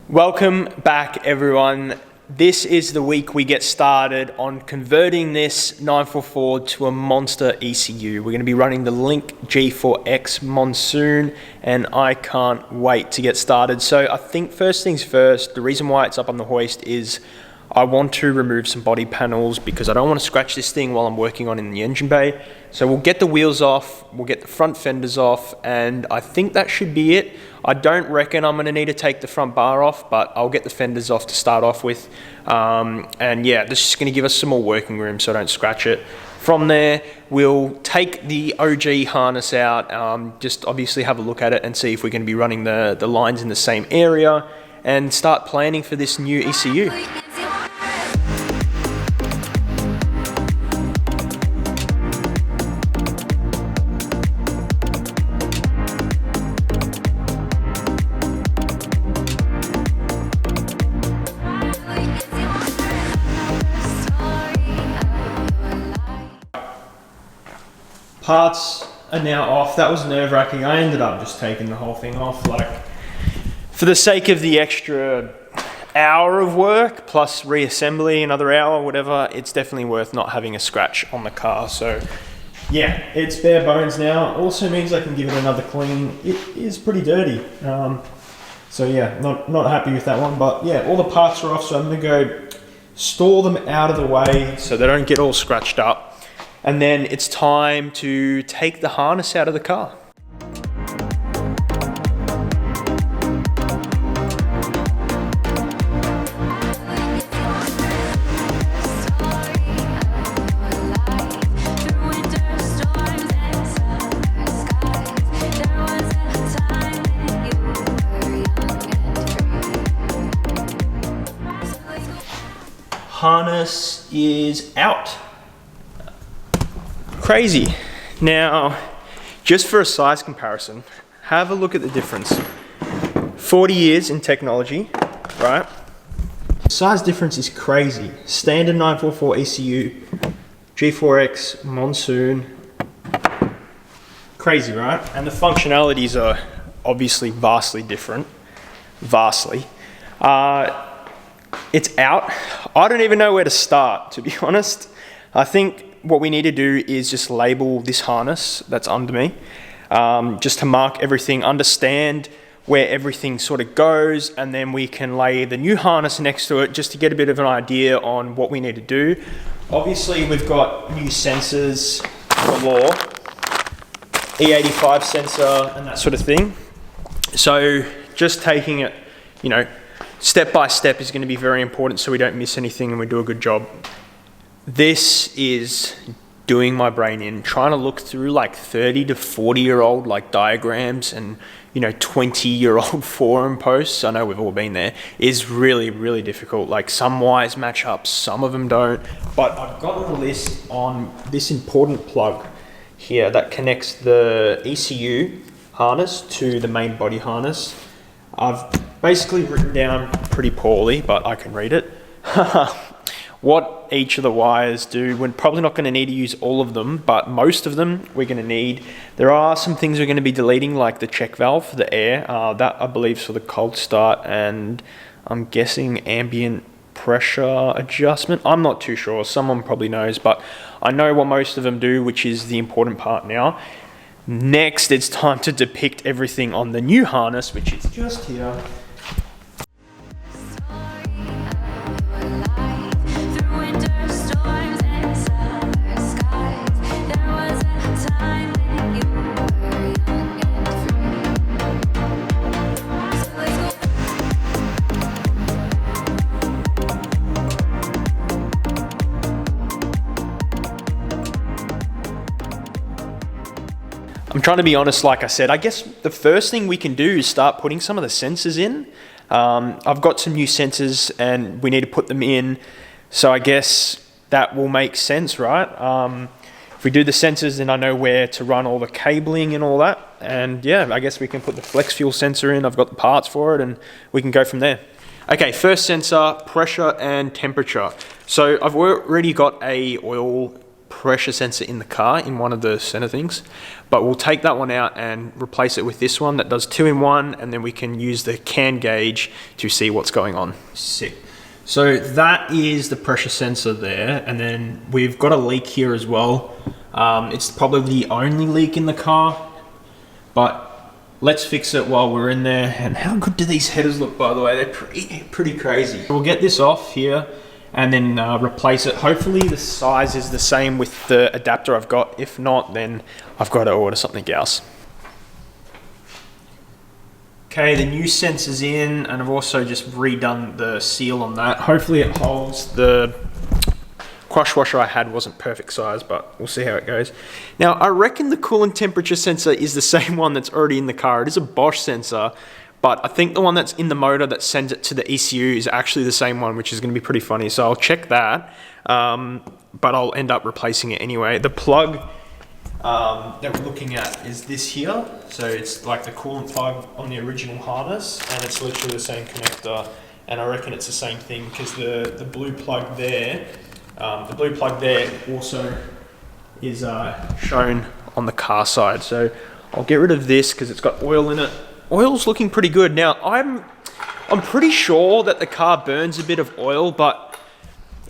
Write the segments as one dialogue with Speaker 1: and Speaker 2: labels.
Speaker 1: Welcome back, everyone. This is the week we get started on converting this 944 to a monster ECU. We're going to be running the Link G4X Monsoon, and I can't wait to get started. So I think first things first, the reason why it's up on the hoist is I want to remove some body panels because I don't want to scratch this thing while I'm working on in the engine bay. So we'll get the wheels off, we'll get the front fenders off, and I think that should be it. I don't reckon I'm going to need to take the front bar off, but I'll get the fenders off to start off with. And yeah, this is going to give us some more working room so I don't scratch it. From there, we'll take the OG harness out, just obviously have a look at it and see if we're going to be running the lines in the same area and start planning for this new ECU. Parts are now off. That was nerve-wracking. I ended up just taking the whole thing off, like, for the sake of the extra hour of work plus reassembly, another hour, whatever. It's definitely worth not having a scratch on the car. So yeah, it's bare bones now. Also means I can give it another clean. It is pretty dirty. So yeah, not happy with that one, but yeah, all the parts are off. So I'm gonna go store them out of the way so they don't get all scratched up. And then it's time to take the harness out of the car. Harness is out. Crazy. Now, just for a size comparison, have a look at the difference. 40 years in technology, right? Size difference is crazy. Standard 944 ECU, G4X, Monsoon. Crazy, right? And the functionalities are obviously vastly different. Vastly. It's out. I don't even know where to start, to be honest. I think what we need to do is just label this harness that's under me, just to mark everything, understand where everything sort of goes, and then we can lay the new harness next to it just to get a bit of an idea on what we need to do. Obviously, we've got new sensors galore, E85 sensor and that sort of thing. So just taking it, you know, step by step is going to be very important so we don't miss anything and we do a good job. This is doing my brain in, trying to look through like 30 to 40-year-old like diagrams and, you know, 20-year-old forum posts. I know we've all been there. Is really, really difficult. Like, some wires match up, some of them don't. But I've got a list on this important plug here that connects the ECU harness to the main body harness. I've basically written down pretty poorly, but I can read it. What each of the wires do. We're probably not going to need to use all of them, but most of them we're going to need. There are some things we're going to be deleting, like the check valve for the air. That I believe is for the cold start, and I'm guessing ambient pressure adjustment. I'm not too sure. Someone probably knows, but I know what most of them do, which is the important part now. Next, it's time to depict everything on the new harness, which is just here. I'm trying to be honest, like I said. I guess the first thing we can do is start putting some of the sensors in. I've got some new sensors and we need to put them in. So I guess that will make sense, right? If we do the sensors, then I know where to run all the cabling and all that. And yeah, I guess we can put the flex fuel sensor in. I've got the parts for it and we can go from there. Okay, first sensor, pressure and temperature. So I've already got a oil pressure sensor in the car in one of the center things, but we'll take that one out and replace it with this one that does 2-in-1, and then we can use the CAN gauge to see what's going on. Sick. So that is the pressure sensor there, and then we've got a leak here as well. It's probably the only leak in the car, but let's fix it while we're in there. And how good do these headers look, by the way? They're pretty crazy. We'll get this off here and then replace it. Hopefully the size is the same with the adapter I've got. If not, then I've got to order something else. Okay, the new sensor's in, and I've also just redone the seal on that. Hopefully it holds. The crush washer I had wasn't perfect size, but we'll see how it goes. Now, I reckon the coolant temperature sensor is the same one that's already in the car. It is a Bosch sensor, but I think the one that's in the motor that sends it to the ECU is actually the same one, which is going to be pretty funny. So I'll check that, but I'll end up replacing it anyway. The plug that we're looking at is this here. So it's like the coolant plug on the original harness, and it's literally the same connector. And I reckon it's the same thing because the blue plug there, also is shown on the car side. So I'll get rid of this because it's got oil in it. Oil's looking pretty good. Now I'm pretty sure that the car burns a bit of oil, but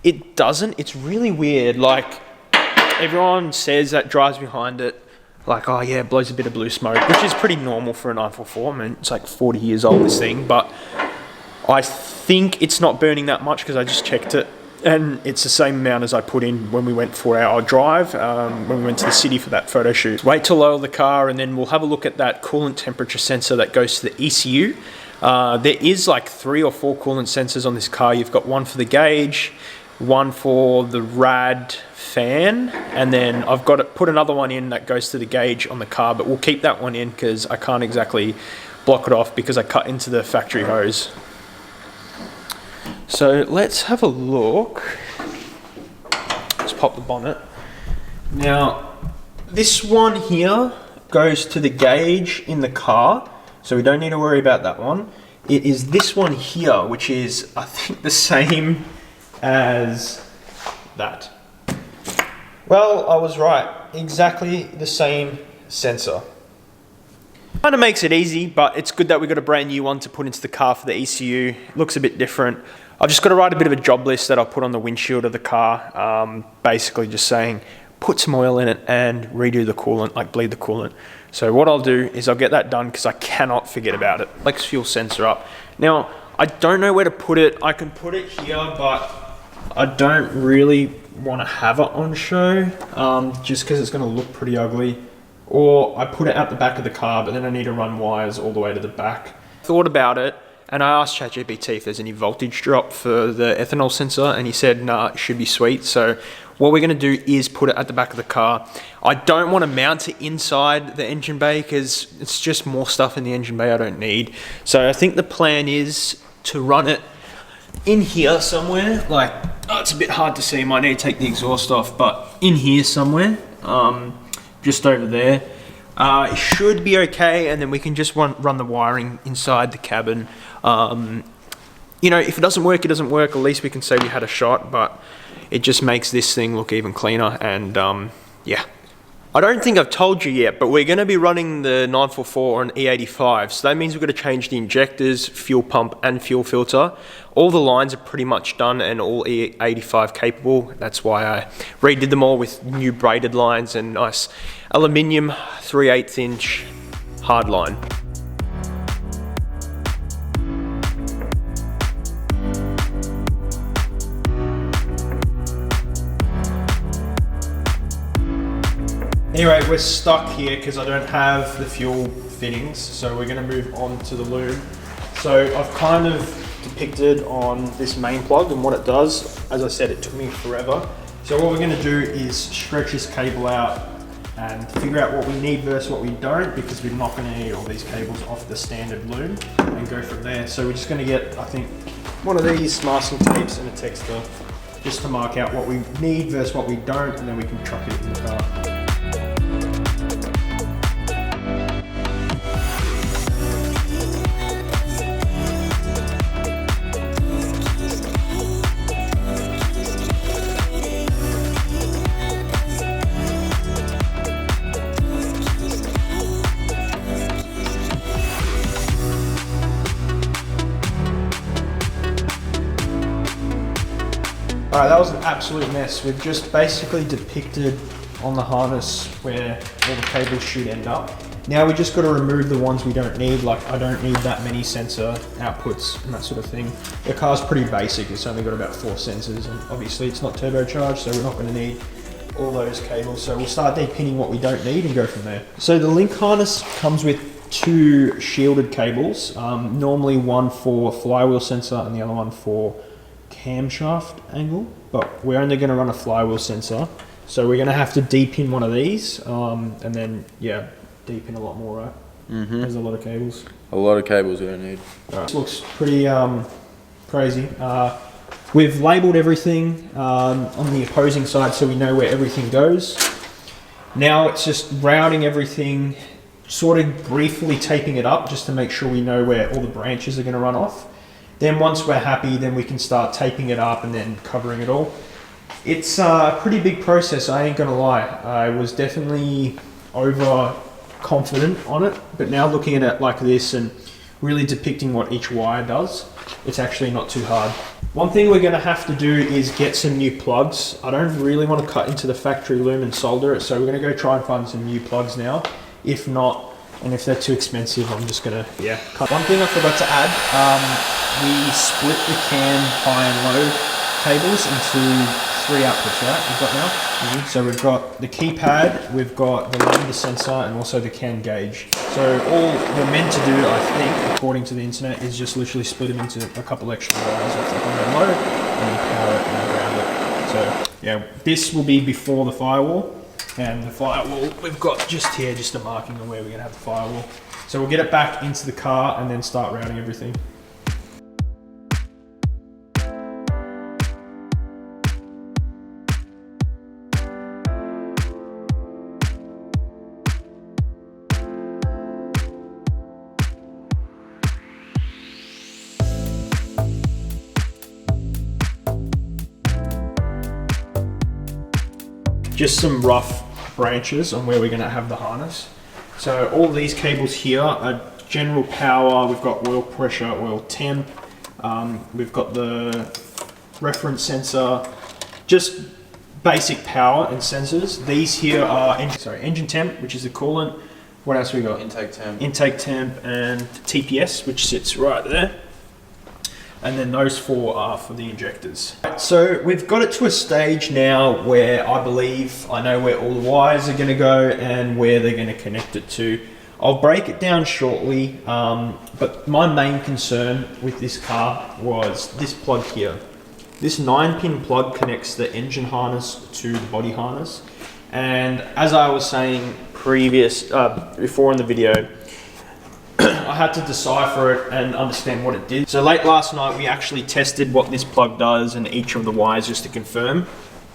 Speaker 1: it doesn't. It's really weird. Like, everyone says that drives behind it, like, oh yeah, it blows a bit of blue smoke, which is pretty normal for a 944. I mean, it's like 40 years old, this thing, but I think it's not burning that much because I just checked it, and it's the same amount as I put in when we went 4-hour drive, when we went to the city for that photo shoot. Wait till lower the car, and then we'll have a look at that coolant temperature sensor that goes to the ECU. There is like 3 or 4 coolant sensors on this car. You've got one for the gauge, one for the rad fan, and then I've got to put another one in that goes to the gauge on the car, but we'll keep that one in because I can't exactly block it off because I cut into the factory hose. So let's have a look. Let's pop the bonnet. Now, this one here goes to the gauge in the car, so we don't need to worry about that one. It is this one here, which is, I think, the same as that. Well, I was right. Exactly the same sensor. Kind of makes it easy, but it's good that we got a brand new one to put into the car for the ECU. It looks a bit different. I've just got to write a bit of a job list that I'll put on the windshield of the car, basically just saying, put some oil in it and redo the coolant, like bleed the coolant. So what I'll do is I'll get that done because I cannot forget about it. Flex fuel sensor up. Now, I don't know where to put it. I can put it here, but I don't really want to have it on show, just because it's going to look pretty ugly. Or I put it at the back of the car, but then I need to run wires all the way to the back. Thought about it, and I asked ChatGPT if there's any voltage drop for the ethanol sensor, and he said, nah, it should be sweet. So what we're going to do is put it at the back of the car. I don't want to mount it inside the engine bay because it's just more stuff in the engine bay I don't need. So I think the plan is to run it in here somewhere. Like, oh, it's a bit hard to see, might need to take the exhaust off, but in here somewhere, just over there. It should be okay, and then we can just run the wiring inside the cabin. You know, if it doesn't work, it doesn't work. At least we can say we had a shot, but it just makes this thing look even cleaner. And yeah, I don't think I've told you yet, but we're going to be running the 944 on E85. So that means we've got to change the injectors, fuel pump, and fuel filter. All the lines are pretty much done and all E85 capable. That's why I redid them all with new braided lines and nice aluminium 3/8 inch hard line. Anyway, we're stuck here because I don't have the fuel fittings, so we're going to move on to the Loom. So I've kind of depicted on this main plug and what it does. As I said, it took me forever. So what we're going to do is stretch this cable out and figure out what we need versus what we don't, because we're not going to need all these cables off the standard Loom, and go from there. So we're just going to get, I think, one of these masking tapes and a texter just to mark out what we need versus what we don't, and then we can chuck it in the car. All right, that was an absolute mess. We've just basically depicted on the harness where all the cables should end up. Now we just got to remove the ones we don't need. Like I don't need that many sensor outputs and that sort of thing. The car's pretty basic. It's only got about 4 sensors, and obviously it's not turbocharged, so we're not going to need all those cables. So we'll start depinning what we don't need and go from there. So the Link harness comes with 2 shielded cables. Normally one for flywheel sensor and the other one for camshaft angle, but we're only going to run a flywheel sensor. So we're going to have to depin one of these, and then yeah, depin a lot more, right? Mm-hmm. There's a lot of cables.
Speaker 2: A lot of cables we don't need.
Speaker 1: Right. This looks pretty crazy. We've labelled everything on the opposing side so we know where everything goes. Now it's just routing everything, sort of briefly taping it up just to make sure we know where all the branches are going to run off. Then once we're happy, then we can start taping it up and then covering it all. It's a pretty big process, I ain't gonna lie. I was definitely overconfident on it, but now looking at it like this and really depicting what each wire does, it's actually not too hard. One thing we're gonna have to do is get some new plugs. I don't really want to cut into the factory loom and solder it, so we're gonna go try and find some new plugs now. If not, and if they're too expensive, I'm just gonna, cut. One thing I forgot to add, we split the CAN high and low cables into 3 outputs, right? We've got now. Mm-hmm. So we've got the keypad, we've got the Lambda sensor, and also the CAN gauge. So all we're meant to do, I think, according to the internet, is just literally split them into a couple extra wires off the high and low, and then power it and ground it. So yeah, this will be before the firewall, and the firewall we've got just here, just a marking of where we're gonna have the firewall. So we'll get it back into the car and then start routing everything. Just some rough branches on where we're going to have the harness. So all these cables here are general power. We've got oil pressure, oil temp. We've got the reference sensor, just basic power and sensors. These here are engine temp, which is the coolant. What else we got?
Speaker 2: Intake temp.
Speaker 1: Intake temp and TPS, which sits right there. And then those 4 are for the injectors. So we've got it to a stage now where I believe I know where all the wires are going to go and where they're going to connect it to. I'll break it down shortly, but my main concern with this car was this plug here. This 9-pin plug connects the engine harness to the body harness. And as I was saying before in the video, I had to decipher it and understand what it did. So late last night, we actually tested what this plug does and each of the wires just to confirm.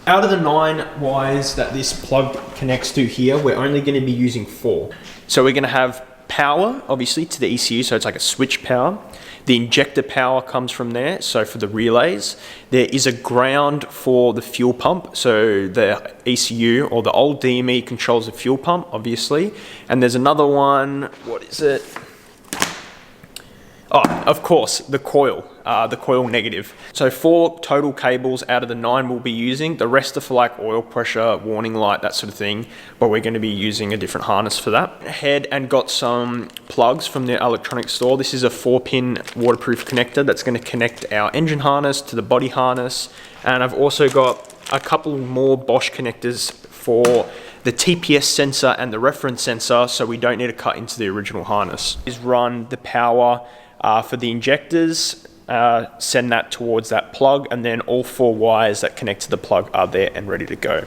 Speaker 1: Out of the 9 wires that this plug connects to here, we're only going to be using 4. So we're going to have power, obviously, to the ECU, so it's like a switch power. The injector power comes from there, so for the relays. There is a ground for the fuel pump, so the ECU or the old DME controls the fuel pump, obviously. And there's another one, what is it? Oh, of course, the coil negative. So 4 total cables out of the 9 we'll be using. The rest are for like oil pressure, warning light, that sort of thing. But we're going to be using a different harness for that. Ahead and got some plugs from the electronics store. This is a 4-pin waterproof connector that's going to connect our engine harness to the body harness. And I've also got a couple more Bosch connectors for the TPS sensor and the reference sensor, so we don't need to cut into the original harness. Is run the power for the injectors, send that towards that plug, and then all 4 wires that connect to the plug are there and ready to go.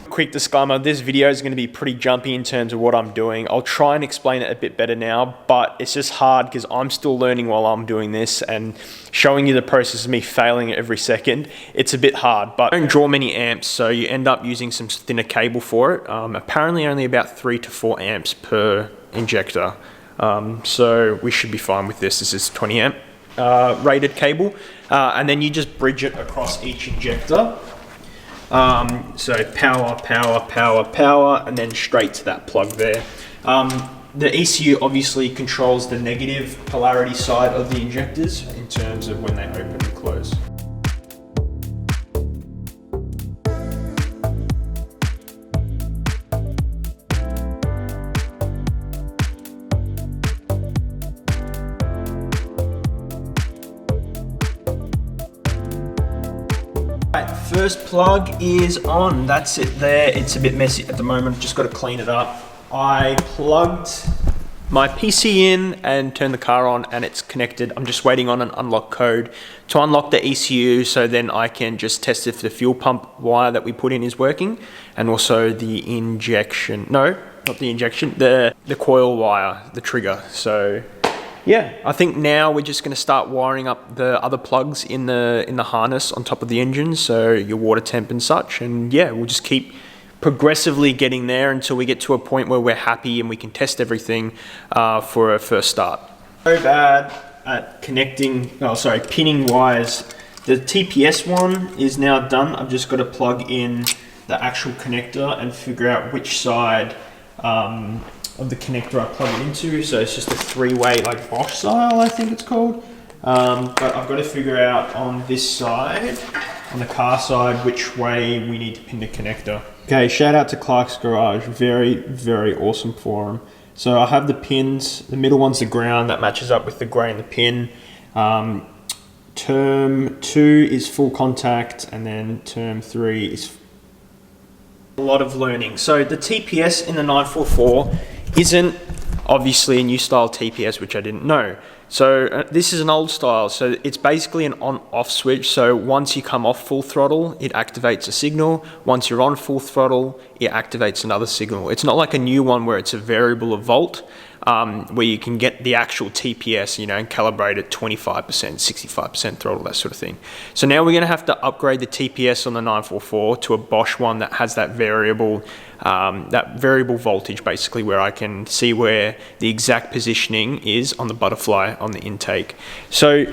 Speaker 1: Quick disclaimer, this video is going to be pretty jumpy in terms of what I'm doing. I'll try and explain it a bit better now, but it's just hard because I'm still learning while I'm doing this, and showing you the process of me failing every second, it's a bit hard. But I don't draw many amps, so you end up using some thinner cable for it. Apparently only about 3 to 4 amps per injector. So we should be fine with this. This is 20 amp rated cable, and then you just bridge it across each injector. So power, and then straight to that plug there. The ECU obviously controls the negative polarity side of the injectors in terms of when they open and close. Right, first plug is on. That's it there. It's a bit messy at the moment. Just got to clean it up. I plugged my PC in and turned the car on and it's connected. I'm just waiting on an unlock code to unlock the ECU so then I can just test if the fuel pump wire that we put in is working, and also the injection, no, not the injection, the coil wire, the trigger. So yeah, I think now we're just going to start wiring up the other plugs in the harness on top of the engine, so your water temp and such, and yeah, we'll just keep progressively getting there until we get to a point where we're happy and we can test everything for a first start. So bad at pinning wires. The TPS one is now done. I've just got to plug in the actual connector and figure out which side of the connector I plug it into. So it's just a three-way, like Bosch style, I think it's called. But I've got to figure out on this side, on the car side, which way we need to pin the connector. Okay, shout out to Clark's Garage. Very, very awesome forum. So I have the pins. The middle one's the ground that matches up with the grey in the pin. Term 2 is full contact, and then term 3 is a lot of learning. So the TPS in the 944 isn't obviously a new style TPS, which I didn't know. So this is an old style, so it's basically an on-off switch. So once you come off full throttle, it activates a signal. Once you're on full throttle, it activates another signal. It's not like a new one where it's a variable of volt, where you can get the actual TPS, you know, and calibrate at 25%, 65% throttle, that sort of thing. So now we're going to have to upgrade the TPS on the 944 to a Bosch one that has that variable voltage, basically, where I can see where the exact positioning is on the butterfly on the intake. So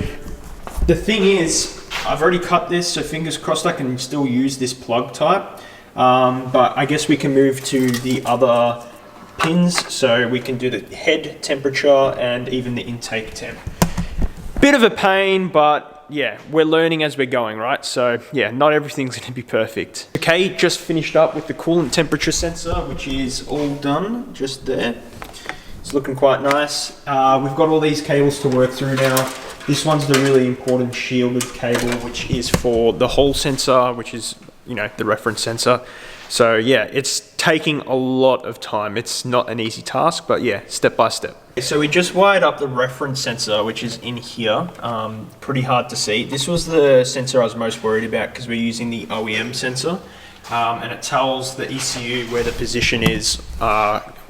Speaker 1: the thing is, I've already cut this, so fingers crossed I can still use this plug type, but I guess we can move to the other pins, so we can do the head temperature and even the intake temp. Bit of a pain, but yeah, we're learning as we're going, right? So yeah, not everything's going to be perfect. Okay, just finished up with the coolant temperature sensor, which is all done just there. It's looking quite nice. We've got all these cables to work through now. This one's the really important shielded cable, which is for the Hall sensor, which is, you know, the reference sensor. So yeah, it's taking a lot of time. It's not an easy task, but yeah, step by step. So we just wired up the reference sensor, which is in here. Pretty hard to see. This was the sensor I was most worried about because we're using the OEM sensor, and it tells the ECU where the position is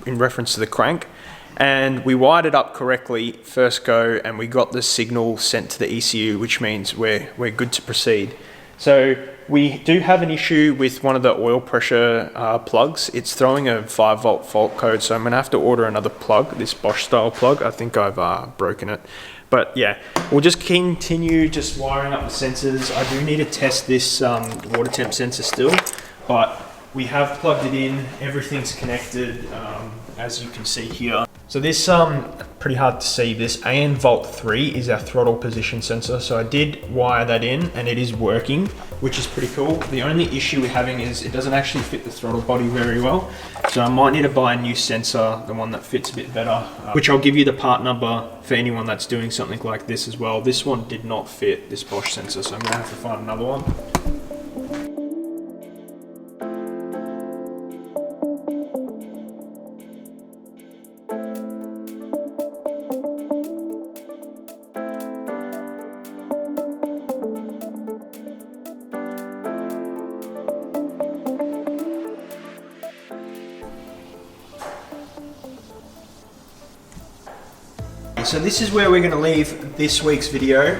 Speaker 1: in reference to the crank. And we wired it up correctly first go, and we got the signal sent to the ECU, which means we're good to proceed. So we do have an issue with one of the oil pressure plugs. It's throwing a 5-volt fault code, so I'm going to have to order another plug, this Bosch style plug. I think I've broken it. But yeah, we'll just continue just wiring up the sensors. I do need to test this water temp sensor still, but we have plugged it in. Everything's connected, as you can see here. So this, pretty hard to see, this AN Volt 3 is our throttle position sensor. So I did wire that in and it is working, which is pretty cool. The only issue we're having is it doesn't actually fit the throttle body very well. So I might need to buy a new sensor, the one that fits a bit better, which I'll give you the part number for anyone that's doing something like this as well. This one did not fit this Bosch sensor, so I'm gonna have to find another one. So this is where we're going to leave this week's video.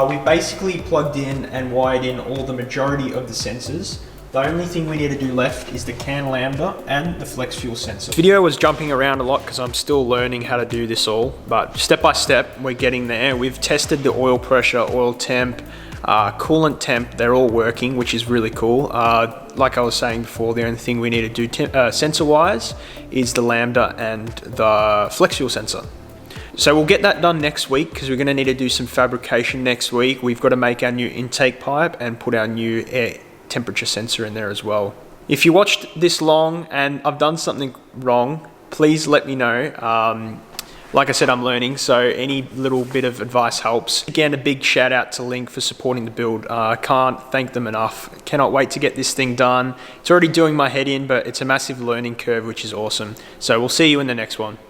Speaker 1: We basically plugged in and wired in all the majority of the sensors. The only thing we need to do left is the CAN Lambda and the flex fuel sensor. The video was jumping around a lot because I'm still learning how to do this all, but step by step we're getting there. We've tested the oil pressure, oil temp, coolant temp, they're all working, which is really cool. Like I was saying before, the only thing we need to do sensor wise is the Lambda and the flex fuel sensor. So we'll get that done next week because we're going to need to do some fabrication next week. We've got to make our new intake pipe and put our new air temperature sensor in there as well. If you watched this long and I've done something wrong, please let me know. Like I said, I'm learning, so any little bit of advice helps. Again, a big shout out to Link for supporting the build. I can't thank them enough. Cannot wait to get this thing done. It's already doing my head in, but it's a massive learning curve, which is awesome. So we'll see you in the next one.